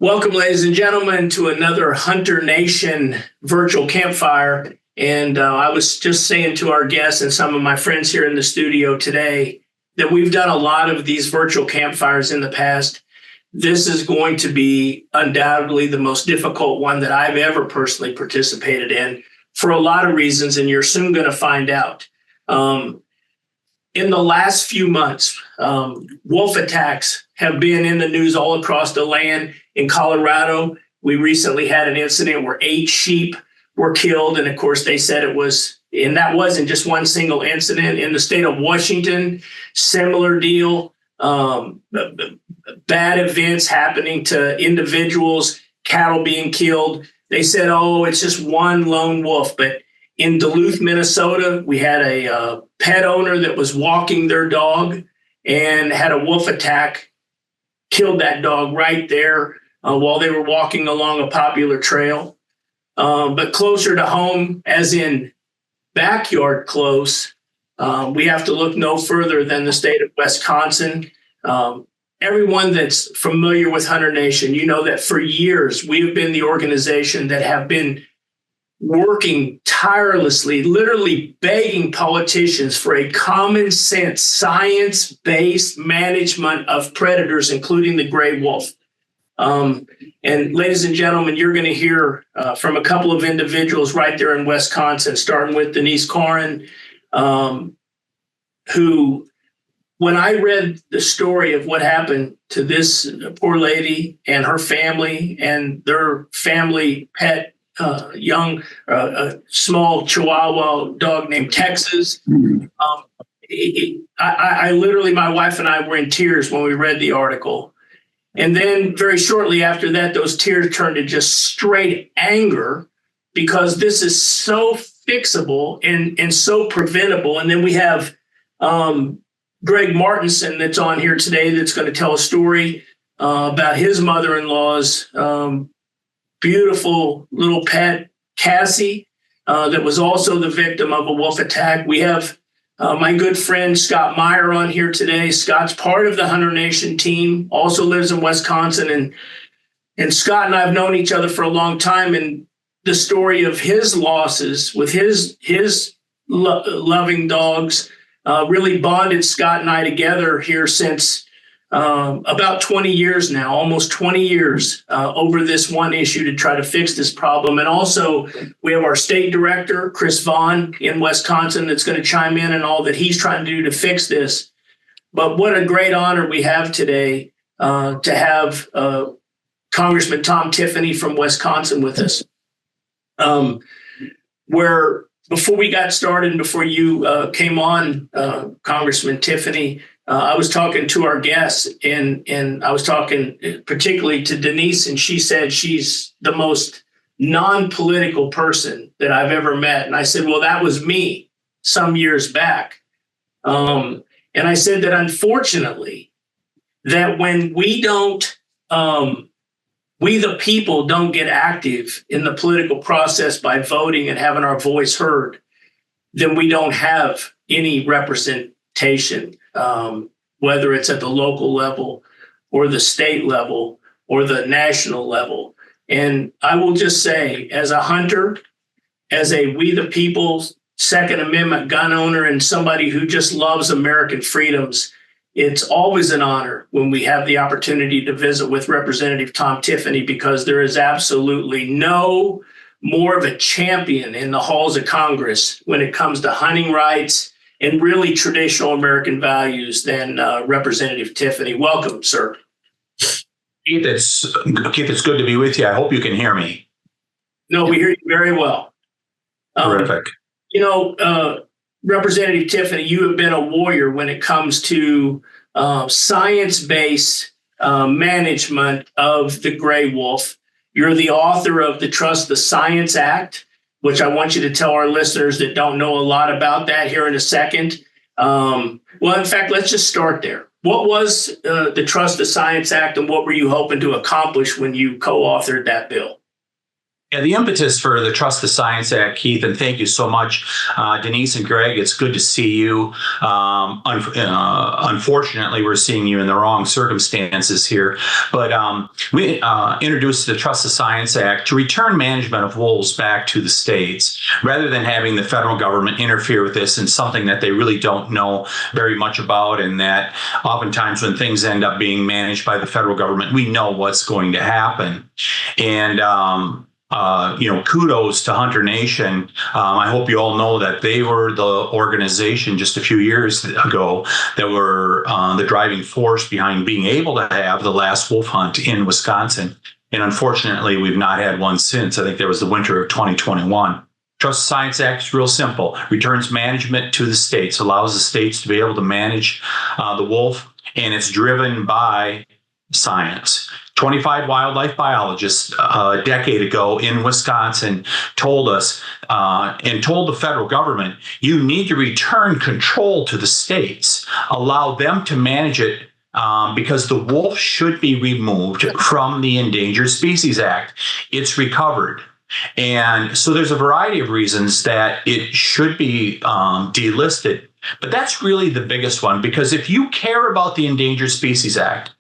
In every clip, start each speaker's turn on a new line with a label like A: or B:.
A: Welcome, ladies and gentlemen, to another Hunter Nation Virtual Campfire. And I was just saying to our guests and some of my friends here in the studio today that we've done a lot of these virtual campfires in the past. This is going to be undoubtedly the most difficult one that I've ever personally participated in for a lot of reasons, and you're soon going to find out. In the last few months, wolf attacks have been in the news all across the land. In Colorado, we recently had an incident where 8 sheep were killed. And of course, they said it was, and that wasn't just one single incident. In the state of Washington, similar deal, bad events happening to individuals, cattle being killed. They said, oh, it's just one lone wolf. But in Duluth, Minnesota, we had a pet owner that was walking their dog and had a wolf attack, killed that dog right there while they were walking along a popular trail. But closer to home, as in backyard close, we have to look no further than the state of Wisconsin. Everyone that's familiar with Hunter Nation, you know that for years we have been the organization that have been working tirelessly, literally begging politicians for a common sense, science-based management of predators, including the gray wolf. And ladies and gentlemen, you're going to hear from a couple of individuals right there in Wisconsin, starting with Denise C, who, when I read the story of what happened to this poor lady and her family and their family pet, small Chihuahua dog named Texas, I literally, my wife and I were in tears when we read the article. And then very shortly after that, those tears turned to just straight anger because this is so fixable and so preventable. And then we have Greg Martinson that's on here today that's going to tell a story about his mother-in-law's beautiful little pet, Cassie, that was also the victim of a wolf attack. We have my good friend Scott Meyer on here today. Scott's part of the Hunter Nation team, also lives in Wisconsin. And Scott and I have known each other for a long time. And the story of his losses with his loving dogs really bonded Scott and I together here since about 20 years now, almost 20 years over this one issue to try to fix this problem. And also we have our state director, Chris Vaughan in Wisconsin, that's going to chime in and all that he's trying to do to fix this. But what a great honor we have today to have Congressman Tom Tiffany from Wisconsin with us. Where before we got started and before you came on, Congressman Tiffany, I was talking to our guests and I was talking particularly to Denise, and she said she's the most non-political person that I've ever met. And I said, well, that was me some years back. And I said that unfortunately, that when we don't, we the people don't get active in the political process by voting and having our voice heard, then we don't have any representation. Whether it's at the local level or the state level or the national level. And I will just say, as a hunter, as a We the People Second Amendment gun owner, and somebody who just loves American freedoms, it's always an honor when we have the opportunity to visit with Representative Tom Tiffany, because there is absolutely no more of a champion in the halls of Congress when it comes to hunting rights and really traditional American values than Representative Tiffany. Welcome, sir.
B: Keith, it's good to be with you. I hope you can hear me.
A: No, we hear you very well.
B: Terrific.
A: Representative Tiffany, you have been a warrior when it comes to science-based management of the gray wolf. You're the author of the Trust the Science Act, which I want you to tell our listeners that don't know a lot about that here in a second. Well, in fact, let's just start there. What was the Trust the Science Act, and what were you hoping to accomplish when you co-authored that bill?
B: Yeah, the impetus for the Trust the Science Act, Keith, and thank you so much, Denise and Greg. It's good to see you. Unfortunately, we're seeing you in the wrong circumstances here. But we introduced the Trust the Science Act to return management of wolves back to the states, rather than having the federal government interfere with this in something that they really don't know very much about, and that oftentimes when things end up being managed by the federal government, we know what's going to happen. And kudos to Hunter Nation. I hope you all know that they were the organization just a few years ago that were the driving force behind being able to have the last wolf hunt in Wisconsin. And unfortunately, we've not had one since. I think there was the winter of 2021. Trust Science Act is real simple. Returns management to the states, allows the states to be able to manage the wolf, and it's driven by science. 25 wildlife biologists a decade ago in Wisconsin told us and told the federal government, you need to return control to the states, allow them to manage it, because the wolf should be removed from the Endangered Species Act. It's recovered. And so there's a variety of reasons that it should be delisted. But that's really the biggest one, because if you care about the Endangered Species Act,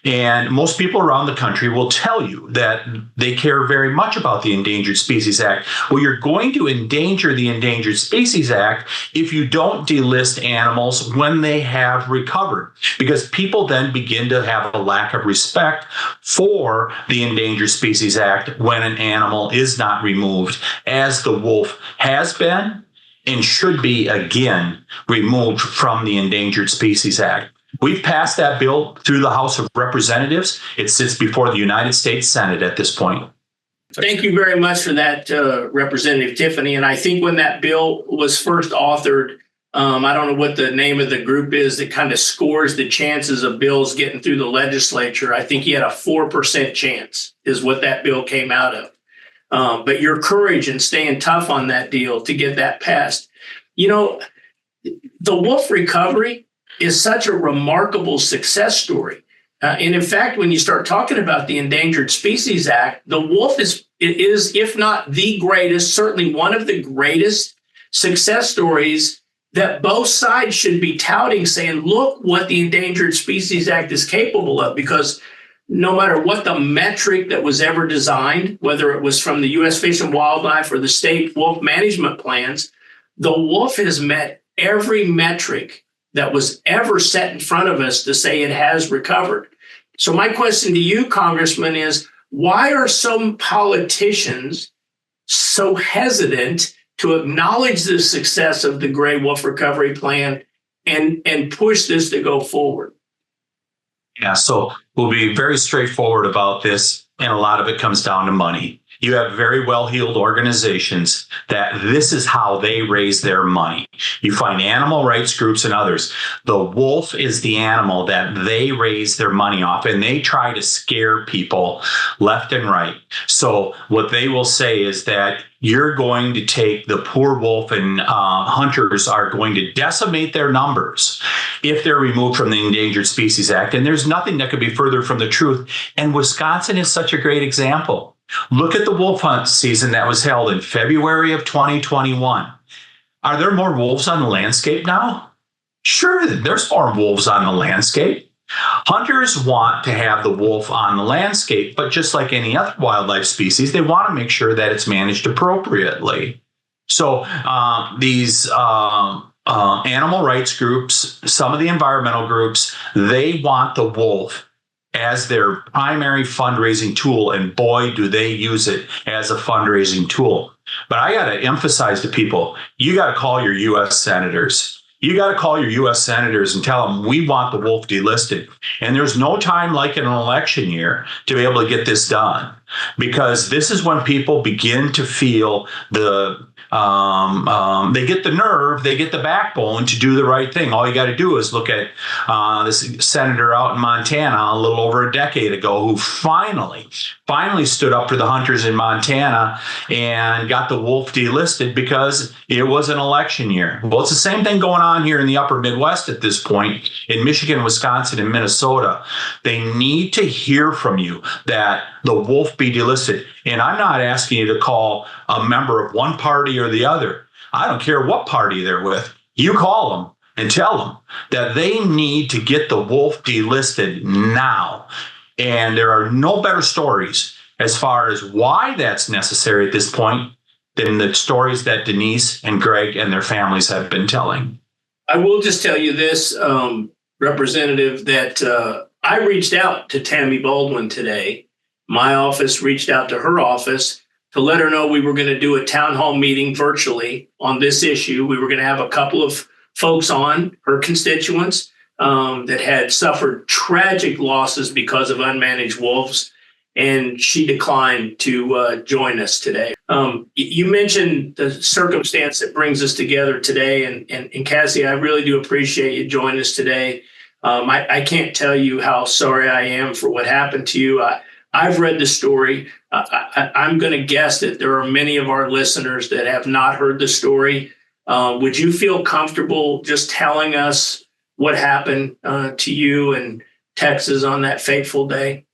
B: and most people around the country will tell you that they care very much about the Endangered Species Act. Well, you're going to endanger the Endangered Species Act if you don't delist animals when they have recovered, because people then begin to have a lack of respect for the Endangered Species Act when an animal is not removed, as the wolf has been and should be again removed from the Endangered Species Act. We've passed that bill through the House of Representatives. It sits before the United States Senate at this point.
A: Thank you very much for that, Representative Tiffany. And I think when that bill was first authored, I don't know what the name of the group is that kind of scores the chances of bills getting through the legislature. I think he had a 4% chance is what that bill came out of. But your courage in staying tough on that deal to get that passed. You know, the wolf recovery is such a remarkable success story. And in fact, when you start talking about the Endangered Species Act, the wolf is, if not the greatest, certainly one of the greatest success stories that both sides should be touting, saying, look what the Endangered Species Act is capable of, because no matter what the metric that was ever designed, whether it was from the U.S. Fish and Wildlife or the state wolf management plans, the wolf has met every metric that was ever set in front of us to say it has recovered. So my question to you, Congressman, is why are some politicians so hesitant to acknowledge the success of the gray wolf recovery plan and push this to go forward?
B: Yeah, so we'll be very straightforward about this, and a lot of it comes down to money. You have very well-heeled organizations that this is how they raise their money. You find animal rights groups and others. The wolf is the animal that they raise their money off, and they try to scare people left and right. So what they will say is that you're going to take the poor wolf, and hunters are going to decimate their numbers if they're removed from the Endangered Species Act. And there's nothing that could be further from the truth. And Wisconsin is such a great example. Look at the wolf hunt season that was held in February of 2021. Are there more wolves on the landscape now? Sure, there's more wolves on the landscape. Hunters want to have the wolf on the landscape, but just like any other wildlife species, they want to make sure that it's managed appropriately. So these animal rights groups, some of the environmental groups, they want the wolf as their primary fundraising tool, and boy, do they use it as a fundraising tool. But I got to emphasize to people, you got to call your U.S. senators. You got to call your U.S. senators and tell them we want the wolf delisted. And there's no time like in an election year to be able to get this done, because this is when people begin to feel they get the nerve, they get the backbone to do the right thing. All you got to do is look at this senator out in Montana a little over a decade ago who finally stood up for the hunters in Montana and got the wolf delisted because it was an election year. Well, it's the same thing going on on here in the upper Midwest at this point, in Michigan, Wisconsin, and Minnesota, they need to hear from you that the wolf be delisted. And I'm not asking you to call a member of one party or the other. I don't care what party they're with. You call them and tell them that they need to get the wolf delisted now. And there are no better stories as far as why that's necessary at this point than the stories that Denise and Greg and their families have been telling.
A: I will just tell you this, Representative, that I reached out to Tammy Baldwin today. My office reached out to her office to let her know we were going to do a town hall meeting virtually on this issue. We were going to have a couple of folks on, her constituents, that had suffered tragic losses because of unmanaged wolves, and she declined to join us today. You mentioned the circumstance that brings us together today, and Cassie, I really do appreciate you joining us today. I can't tell you how sorry I am for what happened to you. I've read the story. I'm going to guess that there are many of our listeners that have not heard the story. Would you feel comfortable just telling us what happened to you in Texas on that fateful day?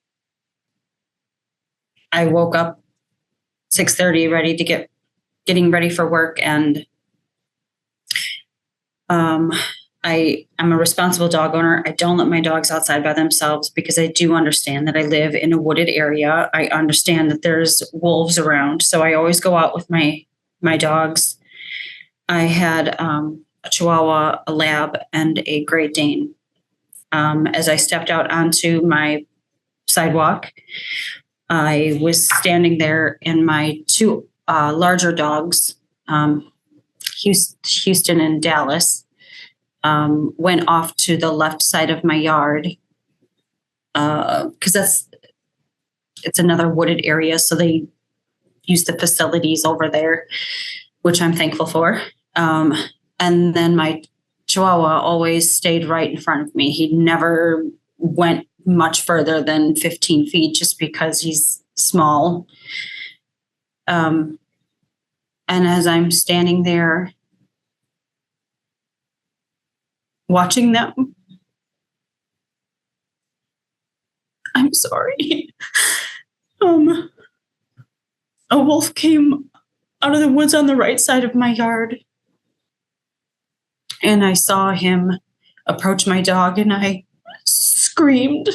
C: I woke up 6:30, getting ready for work, and I'm a responsible dog owner. I don't let my dogs outside by themselves because I do understand that I live in a wooded area. I understand that there's wolves around, so I always go out with my dogs. I had a Chihuahua, a Lab, and a Great Dane. As I stepped out onto my sidewalk, I was standing there, and my two larger dogs, Houston and Dallas, went off to the left side of my yard because it's another wooded area, so they use the facilities over there, which I'm thankful for. And then my Chihuahua always stayed right in front of me. He never went much further than 15 feet just because he's small. And as I'm standing there watching them, I'm sorry. A wolf came out of the woods on the right side of my yard, and I saw him approach my dog, and I screamed,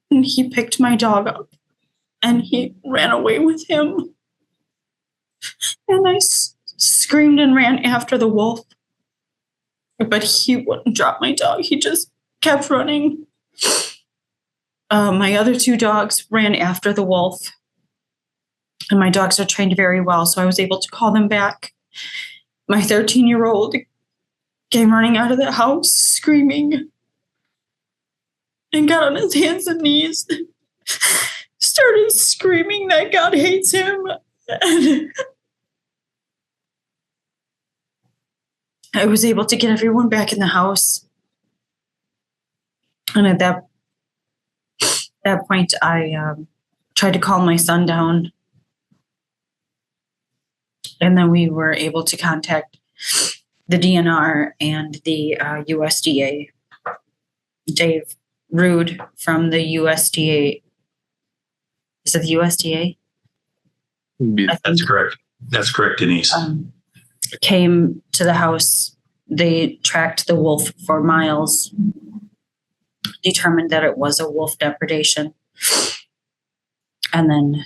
C: and he picked my dog up and he ran away with him. And I screamed and ran after the wolf, but he wouldn't drop my dog. He just kept running. My other two dogs ran after the wolf, and my dogs are trained very well, so I was able to call them back. My 13-year-old came running out of the house screaming and got on his hands and knees, started screaming that God hates him. And I was able to get everyone back in the house. And at that point, I tried to calm my son down. And then we were able to contact the DNR and the USDA. Dave Rude from the USDA. Is it the USDA?
B: That's correct. That's correct, Denise.
C: Came to the house. They tracked the wolf for miles, determined that it was a wolf depredation, and then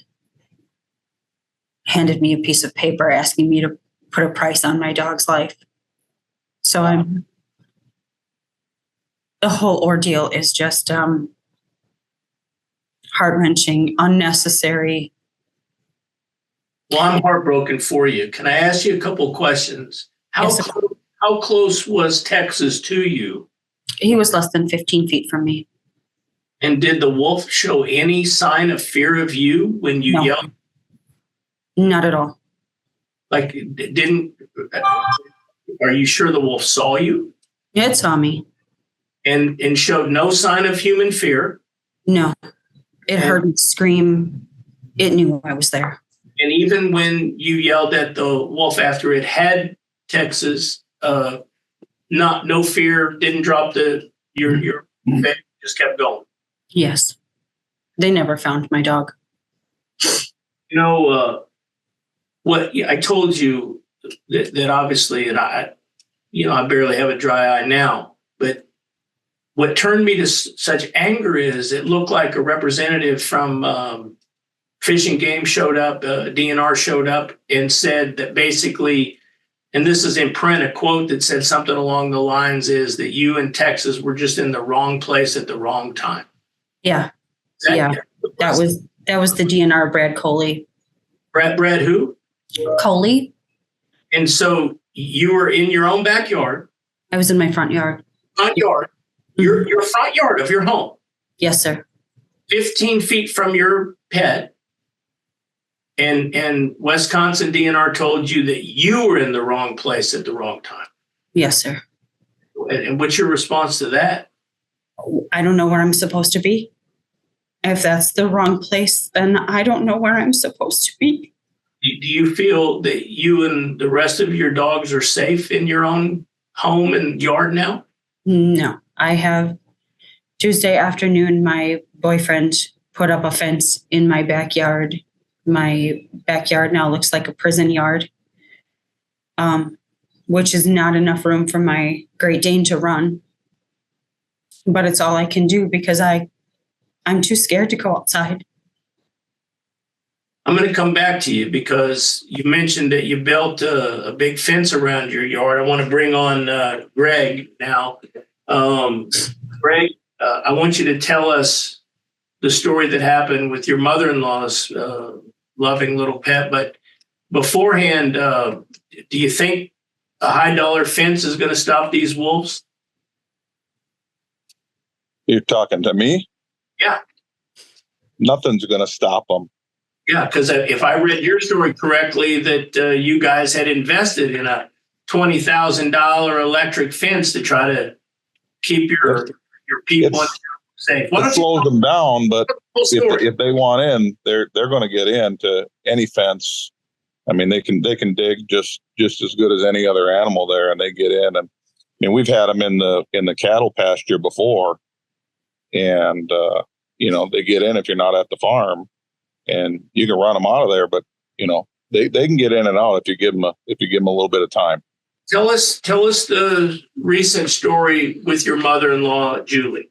C: handed me a piece of paper asking me to put a price on my dog's life. So the whole ordeal is just heart-wrenching, unnecessary.
A: Well, I'm heartbroken for you. Can I ask you a couple of questions? How close was Texas to you?
C: He was less than 15 feet from me.
A: And did the wolf show any sign of fear of you when you yelled?
C: Not at all.
A: Like, are you sure the wolf saw you?
C: Yeah, it saw me.
A: And showed no sign of human fear?
C: No. It heard me scream. It knew I was there.
A: And even when you yelled at the wolf after it had Texas, no fear, didn't drop your bed, just kept going.
C: Yes. They never found my dog.
A: You know, what I told you that obviously, and I barely have a dry eye now, but what turned me to such anger is it looked like a representative from Fish and Game showed up, DNR showed up and said that basically, and this is in print, a quote that said something along the lines is that you in Texas were just in the wrong place at the wrong time.
C: Yeah. That was the DNR Brad Coley.
A: Brad who?
C: Coley.
A: And so you were in your own backyard.
C: I was in my front yard.
A: Front yard.
C: Mm-hmm.
A: Your front yard of your home.
C: Yes, sir.
A: 15 feet from your pet. And Wisconsin DNR told you that you were in the wrong place at the wrong time.
C: Yes, sir.
A: And what's your response to that?
C: I don't know where I'm supposed to be. If that's the wrong place, then I don't know where I'm supposed to be.
A: Do you feel that you and the rest of your dogs are safe in your own home and yard now?
C: No. I have Tuesday afternoon, my boyfriend put up a fence in my backyard. My backyard now looks like a prison yard, which is not enough room for my Great Dane to run. But it's all I can do because I'm too scared to go outside.
A: I'm going to come back to you because you mentioned that you built a big fence around your yard. I want to bring on Greg now. Greg, I want you to tell us the story that happened with your mother-in-law's loving little pet. But beforehand, do you think a high-dollar fence is going to stop these wolves?
D: You're talking to me?
A: Yeah.
D: Nothing's going to stop them.
A: Yeah, because if I read your story correctly, that you guys had invested in a $20,000 electric fence to try to keep your people safe.
D: It slows them down, but if they want in, they're going to get into any fence. I mean, they can dig just as good as any other animal there, and they get in. And I mean, we've had them in the cattle pasture before, and they get in if you're not at the farm. And you can run them out of there, but they can get in and out if you give them a little bit of time.
A: Tell us the recent story with your mother-in-law, Julie.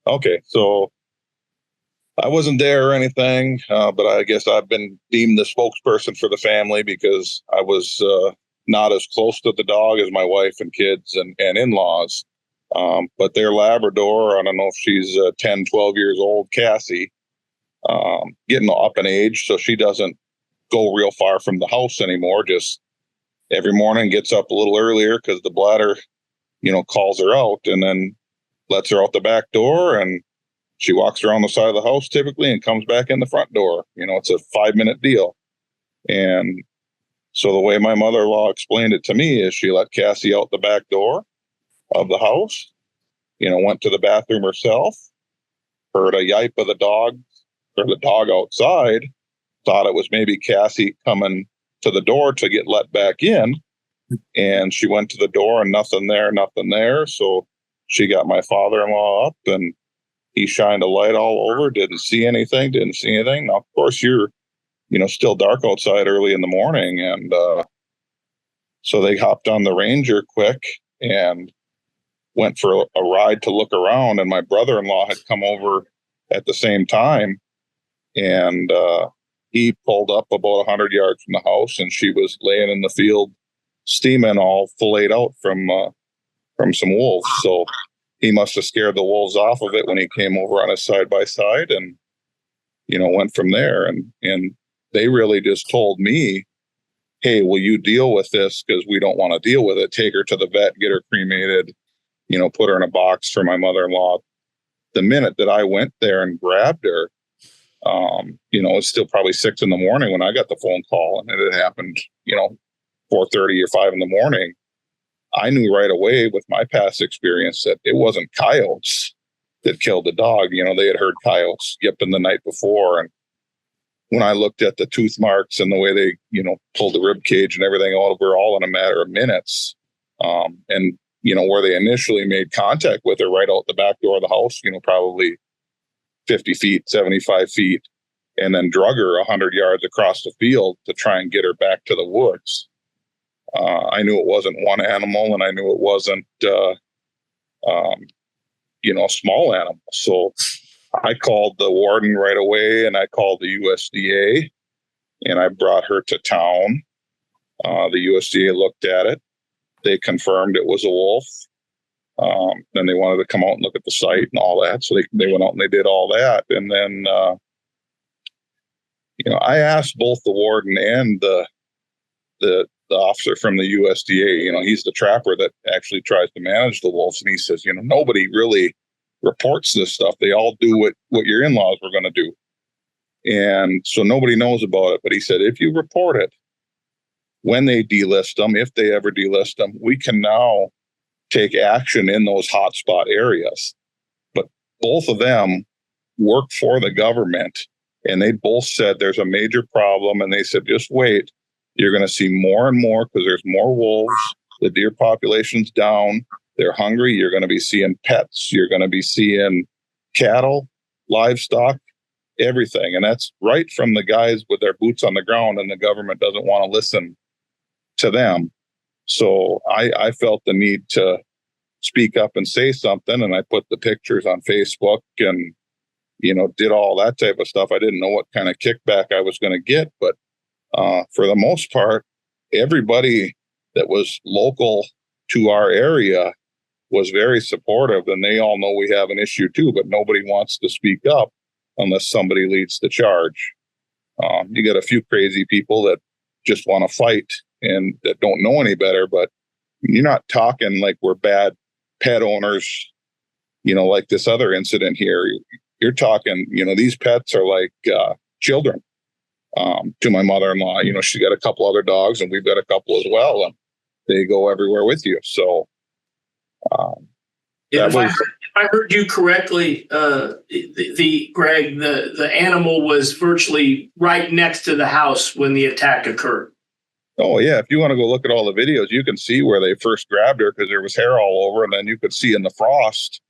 D: Okay, so I wasn't there or anything, but I guess I've been deemed the spokesperson for the family because I was not as close to the dog as my wife and kids and in-laws. But their Labrador, I don't know if she's 10, 12 years old, Cassie, getting up in age, so she doesn't go real far from the house anymore. Just every morning gets up a little earlier because the bladder, calls her out, and then lets her out the back door, and she walks around the side of the house typically and comes back in the front door. It's a 5-minute deal. And so the way my mother-in-law explained it to me is she let Cassie out the back door of the house, went to the bathroom herself, heard a yipe of the dog outside, thought it was maybe Cassie coming to the door to get let back in. And she went to the door and nothing there. So she got my father-in-law up and he shined a light all over, didn't see anything. Now, of course, you're, still dark outside early in the morning. And so they hopped on the Ranger quick and went for a ride to look around. And my brother-in-law had come over at the same time. And he pulled up about 100 yards from the house, and she was laying in the field, steaming, all filleted out from some wolves. So he must have scared the wolves off of it when he came over on his side-by-side, and went from there. And they really just told me, "Hey, will you deal with this? Because we don't want to deal with it. Take her to the vet, get her cremated, put her in a box for my mother-in-law." The minute that I went there and grabbed her, it's still probably 6 a.m. when I got the phone call, and it had happened, 4:30 or 5 a.m. I knew right away with my past experience that it wasn't coyotes that killed the dog. They had heard coyotes yipping the night before. And when I looked at the tooth marks and the way they, pulled the rib cage and everything over all in a matter of minutes, and where they initially made contact with her right out the back door of the house, probably 50 feet, 75 feet, and then drug her 100 yards across the field to try and get her back to the woods. I knew it wasn't one animal, and I knew it wasn't, a small animal. So I called the warden right away, and I called the USDA, and I brought her to town. The USDA looked at it. They confirmed it was a wolf. Then they wanted to come out and look at the site and all that. So they went out and they did all that. And then, I asked both the warden and the officer from the USDA, he's the trapper that actually tries to manage the wolves. And he says, nobody really reports this stuff. They all do what your in-laws were going to do. And so nobody knows about it. But he said, if you report it, when they delist them, if they ever delist them, we can now take action in those hotspot areas. But both of them work for the government, and they both said there's a major problem. And they said, just wait. You're going to see more and more because there's more wolves. The deer population's down. They're hungry. You're going to be seeing pets. You're going to be seeing cattle, livestock, everything. And that's right from the guys with their boots on the ground, and the government doesn't want to listen to them. So I felt the need to speak up and say something. And I put the pictures on Facebook and, did all that type of stuff. I didn't know what kind of kickback I was going to get, but for the most part, everybody that was local to our area was very supportive, and they all know we have an issue too, but nobody wants to speak up unless somebody leads the charge. You get a few crazy people that just want to fight and that don't know any better, but you're not talking like we're bad pet owners, like this other incident here. You're talking, these pets are like children. To my mother-in-law, she's got a couple other dogs, and we've got a couple as well, and they go everywhere with you. So,
A: if I heard you correctly, Greg, the animal was virtually right next to the house when the attack occurred.
D: Oh yeah, if you want to go look at all the videos, you can see where they first grabbed her because there was hair all over, and then you could see in the frost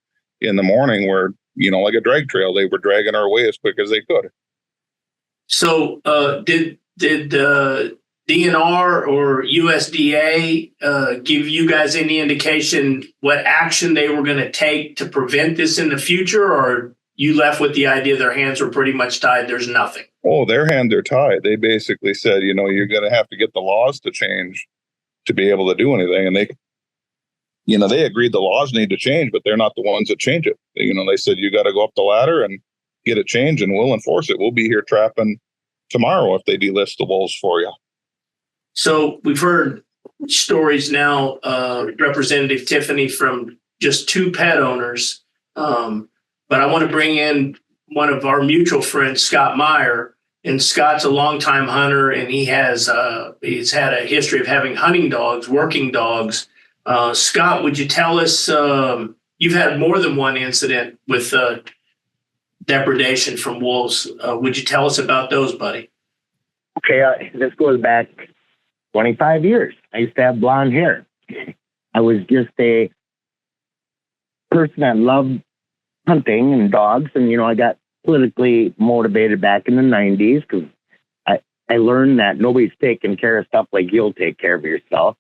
D: in the morning where like a drag trail, they were dragging her away as quick as they could.
A: So did DNR or USDA give you guys any indication what action they were going to take to prevent this in the future, or you left with the idea their hands were pretty much tied, there's nothing?
D: Oh, their hands are tied. They basically said, you're going to have to get the laws to change to be able to do anything. And they agreed the laws need to change, but they're not the ones that change it. They said, you got to go up the ladder and get it changed, and we'll enforce it. We'll be here trapping tomorrow if they delist the wolves for you.
A: So we've heard stories now, Representative Tiffany, from just two pet owners. But I want to bring in one of our mutual friends, Scott Meyer. And Scott's a longtime hunter, and he's had a history of having hunting dogs, working dogs. Scott, would you tell us, you've had more than one incident with depredation from wolves. Would you tell us about those, buddy?
E: Okay, this goes back 25 years. I used to have blonde hair. I was just a person that loved hunting and dogs, and I got politically motivated back in the 90s because I learned that nobody's taking care of stuff like you'll take care of yourself.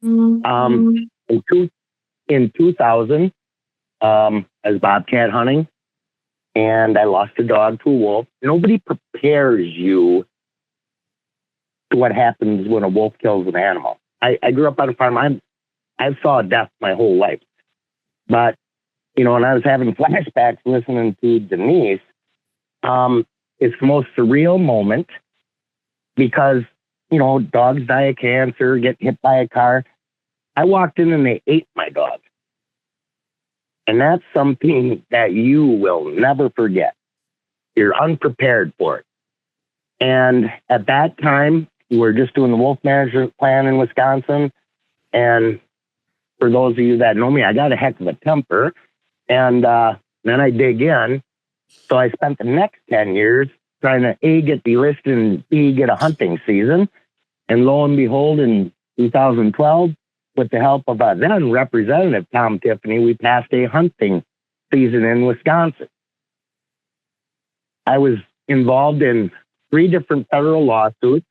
E: In 2000, I was bobcat hunting, and I lost a dog to a wolf. Nobody prepares you to what happens when a wolf kills an animal. I grew up on a farm. I saw death my whole life. But, when I was having flashbacks listening to Denise, it's the most surreal moment because, dogs die of cancer, get hit by a car. I walked in and they ate my dog. And that's something that you will never forget. You're unprepared for it. And at that time, we were just doing the wolf management plan in Wisconsin. And for those of you that know me, I got a heck of a temper. And then I dig in. So I spent the next 10 years trying to A, get delisted, and B, get a hunting season. And lo and behold, in 2012, with the help of then Representative Tom Tiffany, we passed a hunting season in Wisconsin. I was involved in 3 different federal lawsuits,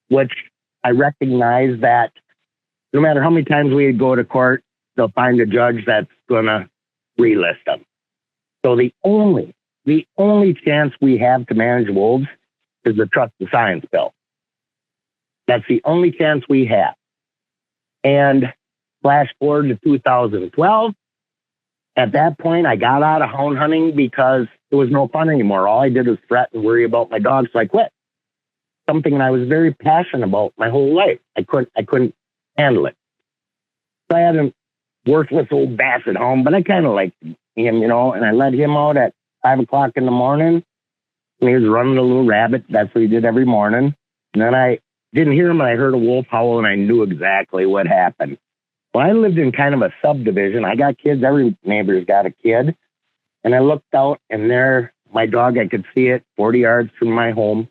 E: which I recognize that no matter how many times we go to court, they'll find a judge that's going to relist them. So the only chance we have to manage wolves is the trust the science bill. That's the only chance we have. And flash forward to 2012. At that point, I got out of hound hunting because it was no fun anymore. All I did was fret and worry about my dogs, so I quit. Something that I was very passionate about my whole life. I couldn't handle it. So I had a worthless old basset hound, but I kind of liked him, and I let him out at 5 o'clock in the morning, and he was running a little rabbit. That's what he did every morning. And then I didn't hear him, and I heard a wolf howl, and I knew exactly what happened. Well, I lived in kind of a subdivision. I got kids. Every neighbor's got a kid. And I looked out, and there, my dog, I could see it 40 yards from my home.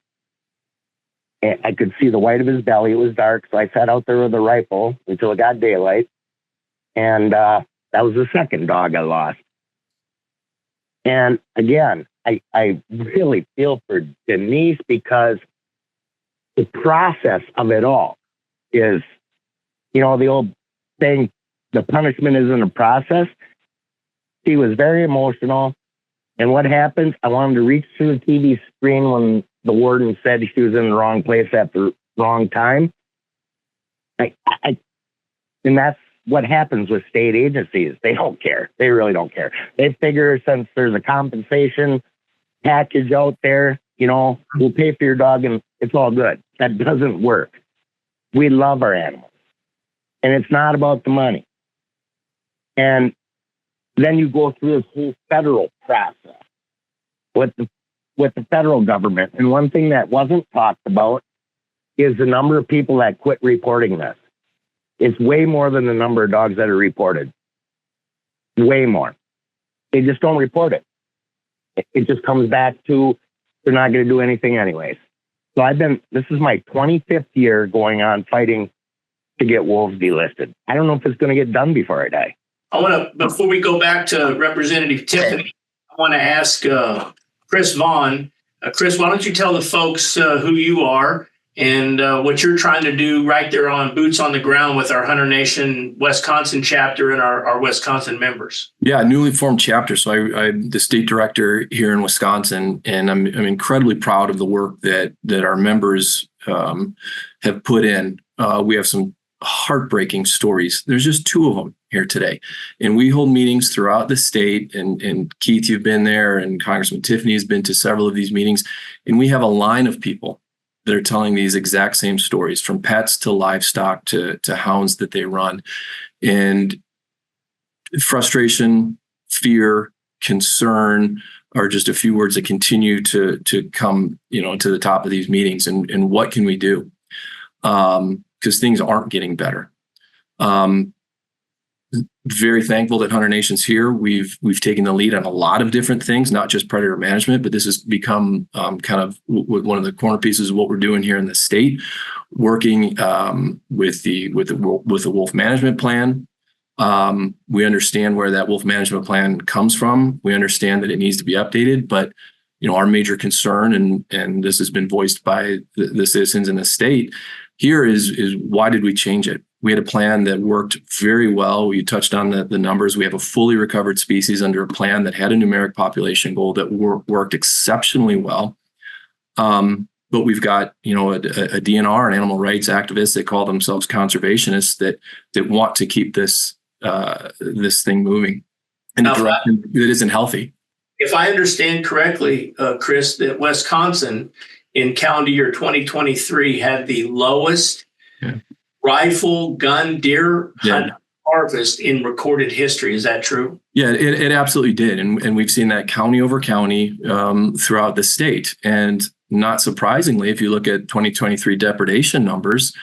E: And I could see the white of his belly. It was dark, so I sat out there with a rifle until it got daylight. And that was the second dog I lost. And again, I really feel for Denise because the process of it all is, the old saying, the punishment isn't a process. She was very emotional. And what happens? I wanted to reach through the TV screen when the warden said she was in the wrong place at the wrong time. And that's what happens with state agencies. They don't care. They really don't care. They figure since there's a compensation package out there, we'll pay for your dog and it's all good. That doesn't work. We love our animals. And it's not about the money. And then you go through this whole federal process with the federal government. And one thing that wasn't talked about is the number of people that quit reporting this. It's way more than the number of dogs that are reported. Way more. They just don't report it. It just comes back to they're not going to do anything anyways. So this is my 25th year going on fighting to get wolves delisted. I don't know if it's going to get done before I die.
A: Before we go back to Representative Tiffany, I want to ask Chris Vaughan. Chris, why don't you tell the folks who you are and what you're trying to do right there on boots on the ground with our Hunter Nation Wisconsin chapter and our Wisconsin members?
F: Yeah, newly formed chapter. So I'm the state director here in Wisconsin, and I'm incredibly proud of the work that our members have put in. We have some heartbreaking stories. There's just 2 of them here today. And we hold meetings throughout the state. And Keith, you've been there, and Congressman Tiffany has been to several of these meetings. And we have a line of people that are telling these exact same stories, from pets to livestock to hounds that they run. And frustration, fear, concern are just a few words that continue to come, to the top of these meetings. And what can we do? Because things aren't getting better. Very thankful that Hunter Nation's here. We've taken the lead on a lot of different things, not just predator management, but this has become kind of one of the corner pieces of what we're doing here in the state, working with the wolf management plan. We understand where that wolf management plan comes from. We understand that it needs to be updated, but our major concern, and this has been voiced by the citizens in the state here, is why did we change it? We had a plan that worked very well. You touched on the numbers. We have a fully recovered species under a plan that had a numeric population goal that worked exceptionally well. But we've got, a DNR, an animal rights activists. They call themselves conservationists that want to keep this thing moving in a direction that isn't healthy.
A: If I understand correctly, Chris, that Wisconsin in calendar year 2023 had the lowest rifle gun deer hunt harvest in recorded history. Is that true?
F: Yeah, it absolutely did. And we've seen that county over county throughout the state. And not surprisingly, if you look at 2023 depredation numbers,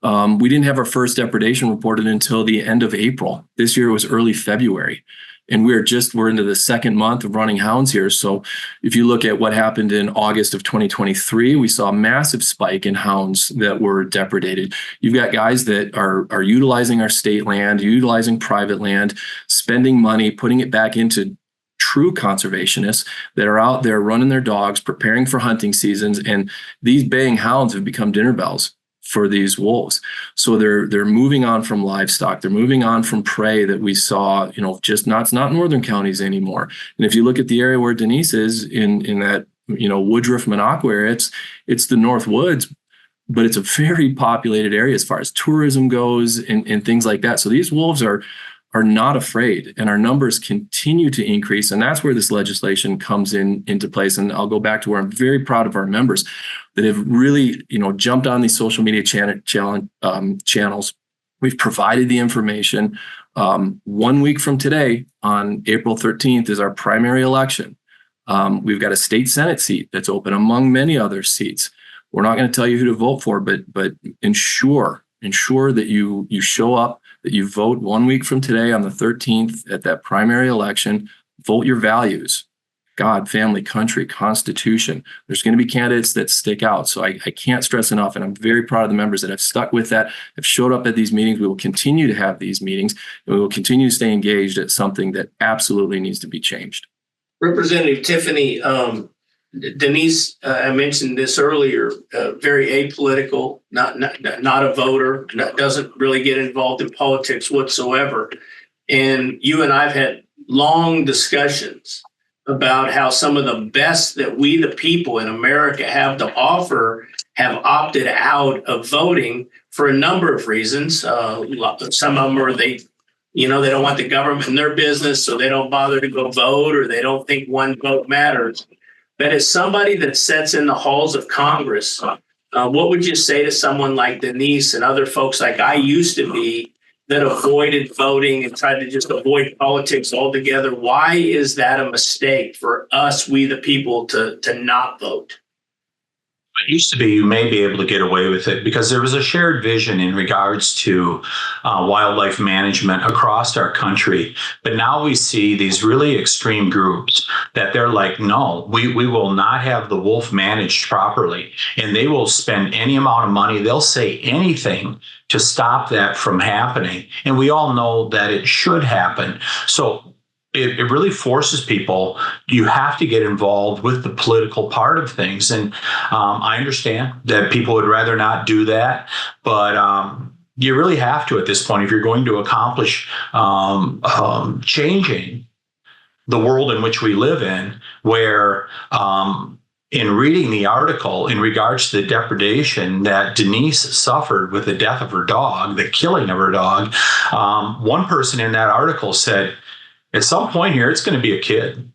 F: we didn't have our first depredation reported until the end of April. This year was early February. And we're into the second month of running hounds here. So if you look at what happened in August of 2023, we saw a massive spike in hounds that were depredated. You've got guys that are utilizing our state land, utilizing private land, spending money, putting it back into true conservationists that are out there running their dogs, preparing for hunting seasons. And these baying hounds have become dinner bells for these wolves. So they're moving on from livestock. They're moving on from prey that we saw, it's not northern counties anymore. And if you look at the area where Denise is in that, Woodruff, Minocqua area, it's the North Woods, but it's a very populated area as far as tourism goes and things like that. So these wolves are not afraid, and our numbers continue to increase. And that's where this legislation comes into place. And I'll go back to where I'm very proud of our members that have really, jumped on these social media channels. We've provided the information. 1 week from today, on April 13th, is our primary election. We've got a state Senate seat that's open among many other seats. We're not going to tell you who to vote for, but ensure that you show up, that you vote 1 week from today on the 13th at that primary election. Vote your values: God, family, country, Constitution. There's going to be candidates that stick out. So I can't stress enough, and I'm very proud of the members that have stuck with that, have showed up at these meetings. We will continue to have these meetings, and we will continue to stay engaged at something that absolutely needs to be changed.
A: Representative Tiffany, Denise, I mentioned this earlier, very apolitical, not a voter, doesn't really get involved in politics whatsoever. And you and I've had long discussions about how some of the best that we, the people in America, have to offer have opted out of voting for a number of reasons. Some of them are they don't want the government in their business, so they don't bother to go vote, or they don't think one vote matters. But as somebody that sits in the halls of Congress, what would you say to someone like Denise and other folks like I used to be that avoided voting and tried to just avoid politics altogether? Why is that a mistake for us, we the people, to not vote?
B: It used to be you may be able to get away with it because there was a shared vision in regards to wildlife management across our country. But now we see these really extreme groups that they're like, no, we will not have the wolf managed properly. And they will spend any amount of money. They'll say anything to stop that from happening. And we all know that it should happen. So it really forces people, you have to get involved with the political part of things. And I understand that people would rather not do that, but you really have to at this point if you're going to accomplish changing the world in which we live in, where in reading the article in regards to the depredation that Denise suffered with the death of her dog, the killing of her dog, one person in that article said, at some point here, it's going to be a kid.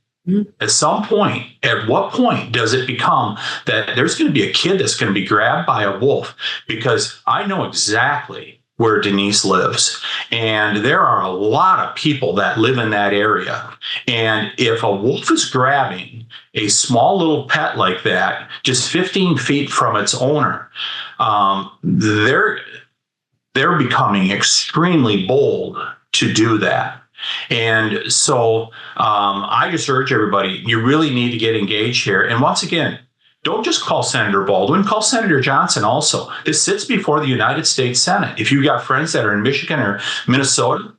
B: At some point, at what point does it become that there's going to be a kid that's going to be grabbed by a wolf? Because I know exactly where Denise lives, and there are a lot of people that live in that area. And if a wolf is grabbing a small little pet like that, just 15 feet from its owner, they're becoming extremely bold to do that. And so I just urge everybody, you really need to get engaged here. And once again, don't just call Senator Baldwin, call Senator Johnson also. This sits before the United States Senate. If you've got friends that are in Michigan or Minnesota,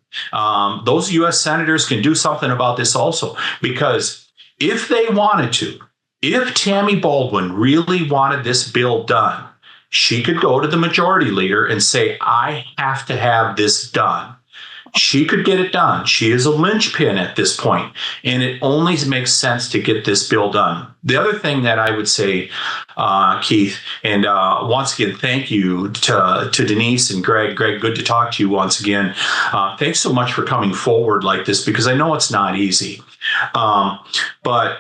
B: those U.S. senators can do something about this also. Because if they wanted to, if Tammy Baldwin really wanted this bill done, she could go to the majority leader and say, I have to have this done. She could get it done. She is a linchpin at this point, and it only makes sense to get this bill done. The other thing that I would say, Keith, and once again, thank you to Denise and Greg. Greg, good to talk to you once again. Thanks so much for coming forward like this, because I know it's not easy. But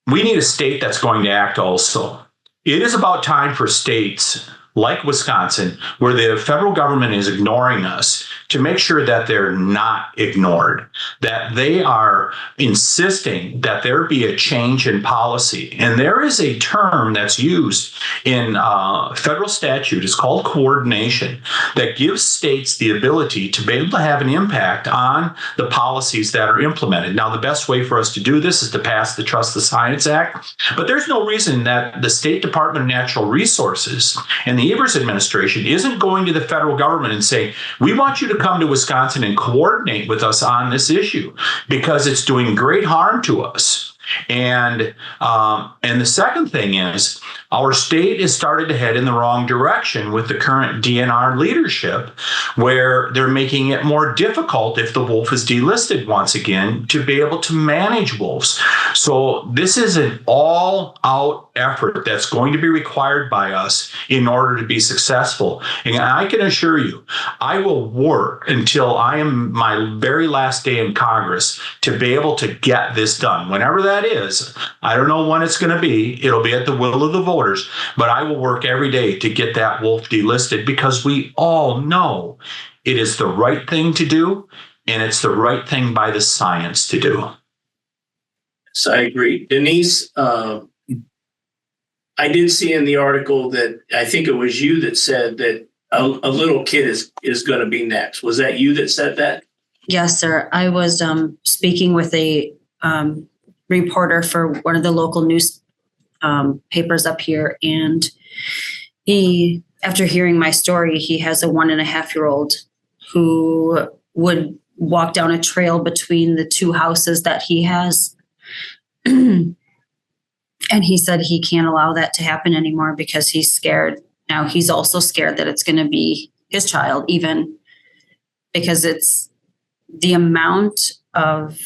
B: we need a state that's going to act also. It is about time for states like Wisconsin, where the federal government is ignoring us, to make sure that they're not ignored, that they are insisting that there be a change in policy. And there is a term that's used in federal statute, it's called coordination, that gives states the ability to be able to have an impact on the policies that are implemented. Now, the best way for us to do this is to pass the Trust the Science Act, but there's no reason that the State Department of Natural Resources and the Evers administration isn't going to the federal government and say, we want you to come to Wisconsin and coordinate with us on this issue because it's doing great harm to us. And the second thing is, our state has started to head in the wrong direction with the current DNR leadership, where they're making it more difficult if the wolf is delisted once again to be able to manage wolves. So this is an all-out effort that's going to be required by us in order to be successful. And I can assure you, I will work until I am my very last day in Congress to be able to get this done. Whenever that is, I don't know when it's going to be. It'll be at the will of the voters, but I will work every day to get that wolf delisted because we all know it is the right thing to do, and it's the right thing by the science to do.
A: So I agree. Denise, I did see in the article that I think it was you that said that a little kid is going to be next. Was that you that said that?
C: Yes, sir. I was speaking with a reporter for one of the local news papers up here, and he, after hearing my story, he has a 1.5-year-old who would walk down a trail between the two houses that he has. And he said he can't allow that to happen anymore because he's scared. Now he's also scared that it's going to be his child, even because it's the amount of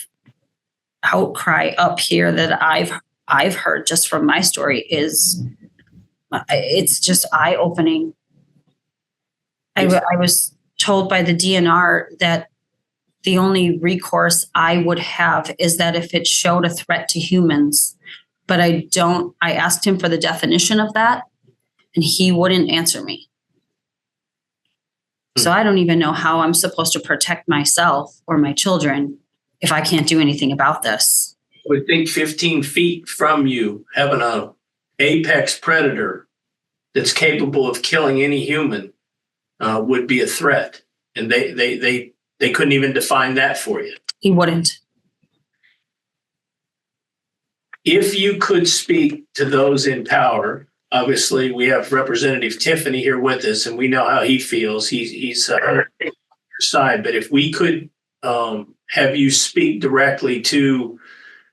C: outcry up here that I've heard just from my story it's just eye-opening. I was told by the DNR that the only recourse I would have is that if it showed a threat to humans, but I asked him for the definition of that and he wouldn't answer me. So I don't even know how I'm supposed to protect myself or my children if I can't do anything about this.
A: I would think 15 feet from you, having an apex predator that's capable of killing any human would be a threat. And they couldn't even define that for you.
C: He wouldn't.
A: If you could speak to those in power, obviously we have Representative Tiffany here with us, and we know how he feels. He's on your side. But if we could have you speak directly to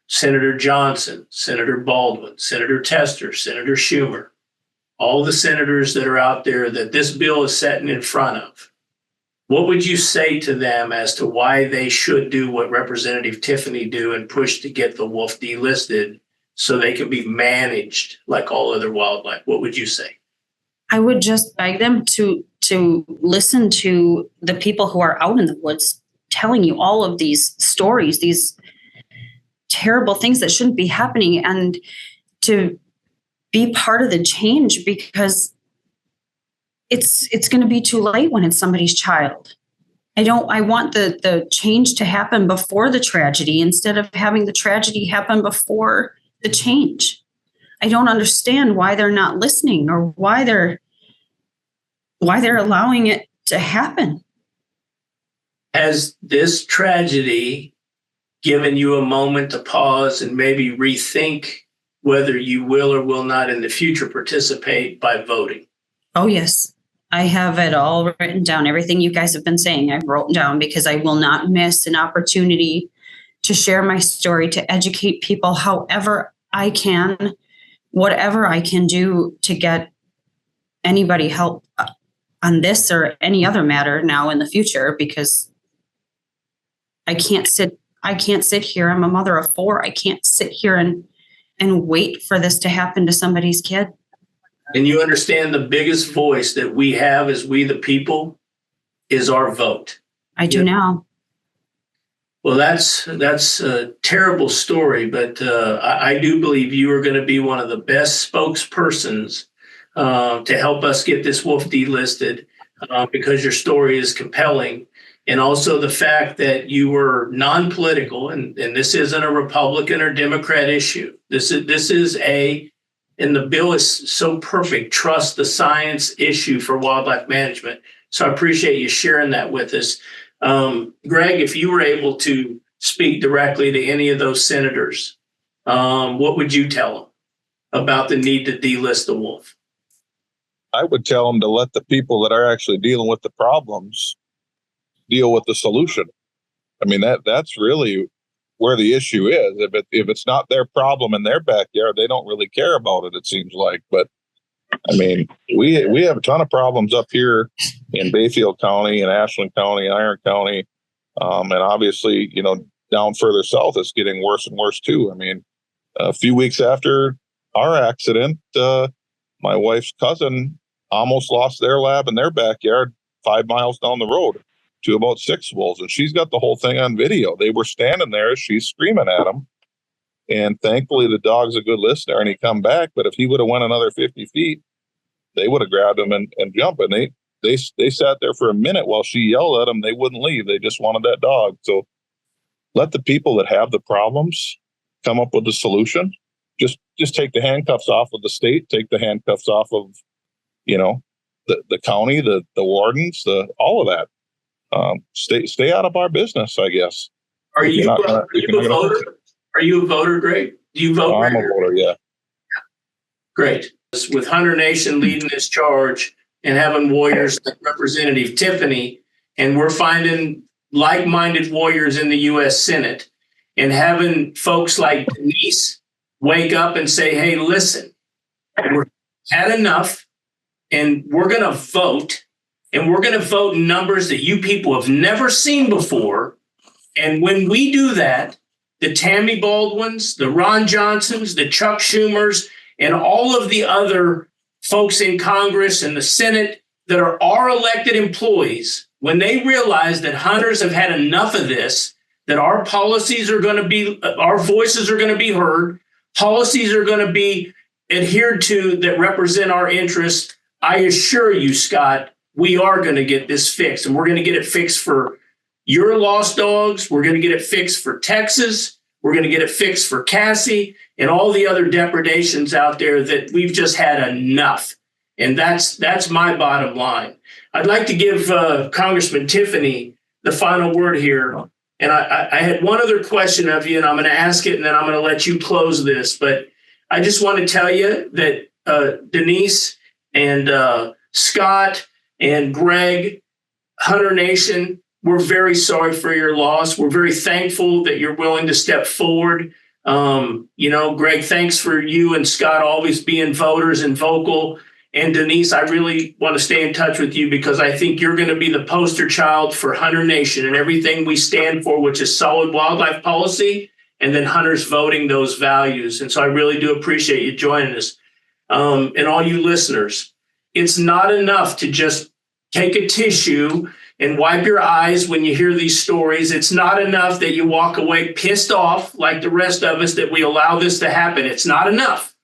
A: Senator Johnson, Senator Baldwin, Senator Tester, Senator Schumer, all the senators that are out there that this bill is setting in front of, what would you say to them as to why they should do what Representative Tiffany do and push to get the wolf delisted so they can be managed like all other wildlife? What would you say?
C: I would just beg them to listen to the people who are out in the woods telling you all of these stories, these terrible things that shouldn't be happening, and to be part of the change, because it's going to be too late when it's somebody's child. I want the change to happen before the tragedy instead of having the tragedy happen before the change. I don't understand why they're not listening or why they're allowing it to happen.
A: Has this tragedy given you a moment to pause and maybe rethink whether you will or will not in the future participate by voting?
C: Oh, yes. I have it all written down. Everything you guys have been saying, I've written down because I will not miss an opportunity to share my story, to educate people however I can, whatever I can do to get anybody help on this or any other matter now in the future, because I can't sit here. I'm a mother of 4. I can't sit here and wait for this to happen to somebody's kid.
A: And you understand the biggest voice that we have as we the people is our vote.
C: I do now.
A: Well, that's a terrible story, but I do believe you are going to be one of the best spokespersons to help us get this wolf delisted because your story is compelling and also the fact that you were non-political, and this isn't a Republican or Democrat issue. This is and the bill is so perfect, trust the science issue for wildlife management. So I appreciate you sharing that with us. Greg, if you were able to speak directly to any of those senators, what would you tell them about the need to delist the wolf?
D: I would tell them to let the people that are actually dealing with the problems deal with the solution. I mean, that's really where the issue is. If it's not their problem in their backyard, they don't really care about it, it seems like. But I mean, we have a ton of problems up here in Bayfield County and Ashland County, Iron County. And obviously, down further south, it's getting worse and worse too. I mean, a few weeks after our accident, my wife's cousin almost lost their lab in their backyard 5 miles down the road to about 6 wolves. And she's got the whole thing on video. They were standing there. She's screaming at them. And thankfully, the dog's a good listener and he come back. But if he would have went another 50 feet, they would have grabbed him and jumped. And they sat there for a minute while she yelled at them. They wouldn't leave. They just wanted that dog. So let the people that have the problems come up with a solution. Just take the handcuffs off of the state, take the handcuffs off of, the county, the wardens, all of that. Stay out of our business, I guess.
A: Are you a voter? Are you a voter, Greg? Do you vote?
D: I'm a voter, yeah.
A: Great. With Hunter Nation leading this charge and having warriors like Representative Tiffany, and we're finding like-minded warriors in the U.S. Senate, and having folks like Denise wake up and say, hey, listen, we've had enough, and we're going to vote, and we're going to vote in numbers that you people have never seen before. And when we do that, the Tammy Baldwins, the Ron Johnsons, the Chuck Schumers, and all of the other folks in Congress and the Senate that are our elected employees, when they realize that hunters have had enough of this, that our policies are going to be, our voices are going to be heard, policies are going to be adhered to that represent our interests, I assure you, Scott, we are going to get this fixed, and we're going to get it fixed for your lost dogs. We're going to get it fixed for Texas. We're going to get it fixed for Cassie and all the other depredations out there that we've just had enough. And that's my bottom line. I'd like to give Congressman Tiffany the final word here. And I had one other question of you, and I'm going to ask it, and then I'm going to let you close this. But I just want to tell you that Denise and Scott and Greg, Hunter Nation, we're very sorry for your loss. We're very thankful that you're willing to step forward. Greg, thanks for you and Scott always being voters and vocal. And Denise, I really want to stay in touch with you because I think you're going to be the poster child for Hunter Nation and everything we stand for, which is solid wildlife policy, and then hunters voting those values. And so I really do appreciate you joining us. And all you listeners, it's not enough to just take a tissue and wipe your eyes when you hear these stories. It's not enough that you walk away pissed off like the rest of us that we allow this to happen. It's not enough.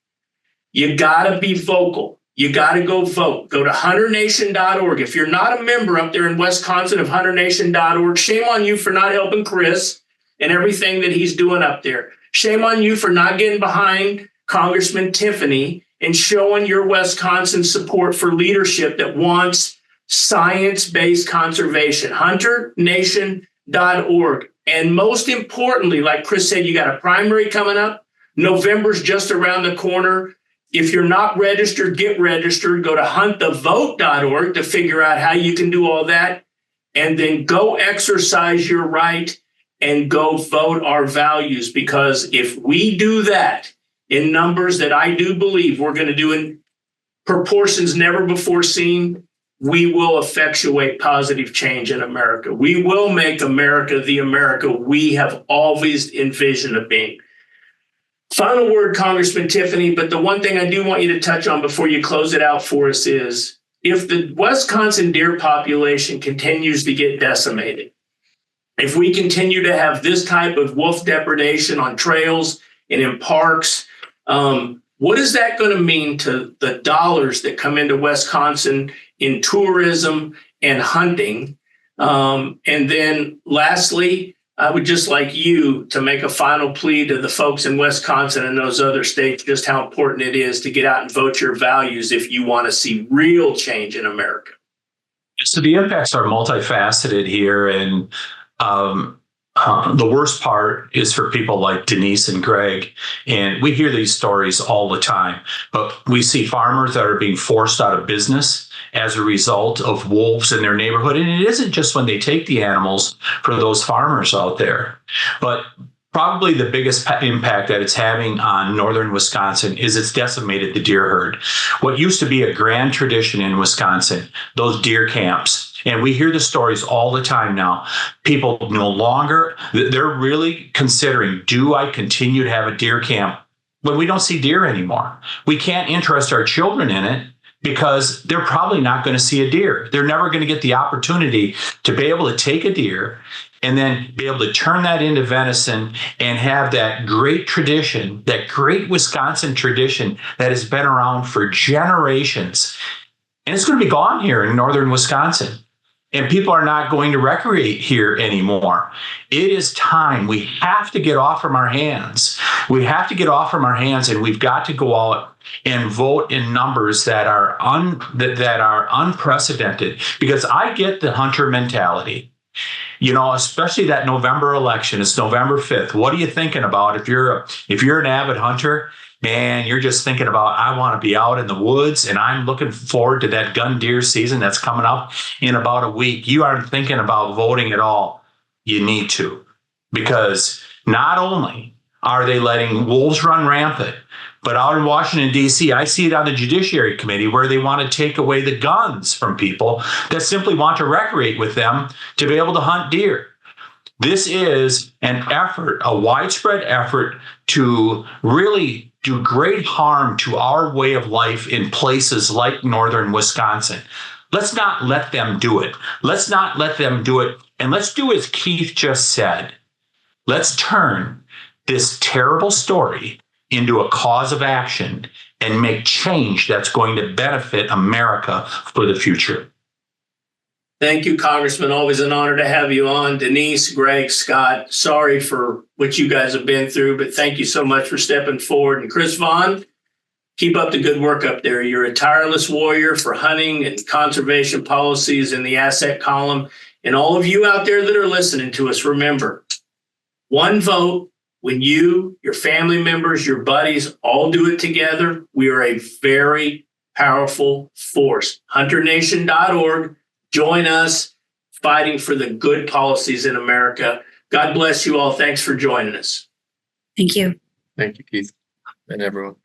A: You got to be vocal. You got to go vote. Go to hunternation.org. If you're not a member up there in Wisconsin of hunternation.org, shame on you for not helping Chris and everything that he's doing up there. Shame on you for not getting behind Congressman Tiffany and showing your Wisconsin support for leadership that wants science-based conservation. hunternation.org. And most importantly, like Chris said, you got a primary coming up. November's just around the corner. If you're not registered, get registered. Go to huntthevote.org to figure out how you can do all that. And then go exercise your right and go vote our values. Because if we do that in numbers that I do believe we're going to do in proportions never before seen, we will effectuate positive change in America. We will make America the America we have always envisioned of being. Final word, Congressman Tiffany, but the one thing I do want you to touch on before you close it out for us is if the Wisconsin deer population continues to get decimated, if we continue to have this type of wolf depredation on trails and in parks, what is that going to mean to the dollars that come into Wisconsin in tourism and hunting? And then lastly, I would just like you to make a final plea to the folks in Wisconsin and those other states, just how important it is to get out and vote your values if you want to see real change in America.
B: So the impacts are multifaceted here, and the worst part is for people like Denise and Greg. And we hear these stories all the time, but we see farmers that are being forced out of business as a result of wolves in their neighborhood. And it isn't just when they take the animals for those farmers out there, but probably the biggest impact that it's having on northern Wisconsin is it's decimated the deer herd. What used to be a grand tradition in Wisconsin, those deer camps, and we hear the stories all the time now. People no longer, they're really considering, do I continue to have a deer camp when we don't see deer anymore? We can't interest our children in it because they're probably not going to see a deer. They're never going to get the opportunity to be able to take a deer and then be able to turn that into venison and have that great tradition, that great Wisconsin tradition that has been around for generations. And it's going to be gone here in northern Wisconsin. And people are not going to recreate here anymore. It is time. We have to get off from our hands. We have to get off from our hands, and we've got to go out and vote in numbers that are unprecedented. Because I get the hunter mentality. You know, especially that November election. It's November 5th. What are you thinking about? If you're an avid hunter, man, you're just thinking about, I want to be out in the woods, and I'm looking forward to that gun deer season that's coming up in about a week. You aren't thinking about voting at all. You need to, because not only are they letting wolves run rampant, but out in Washington, D.C., I see it on the Judiciary Committee where they want to take away the guns from people that simply want to recreate with them to be able to hunt deer. This is an effort, a widespread effort to really do great harm to our way of life in places like northern Wisconsin. Let's not let them do it. Let's not let them do it. And let's do as Keith just said. Let's turn this terrible story into a cause of action and make change that's going to benefit America for the future.
A: Thank you, Congressman. Always an honor to have you on. Denise, Greg, Scott, sorry for what you guys have been through, but thank you so much for stepping forward. And Chris Vaughan, keep up the good work up there. You're a tireless warrior for hunting and conservation policies in the asset column. And all of you out there that are listening to us, remember, one vote, when you, your family members, your buddies all do it together, we are a very powerful force. HunterNation.org. Join us fighting for the good policies in America. God bless you all. Thanks for joining us.
C: Thank you.
F: Thank you, Keith, and everyone.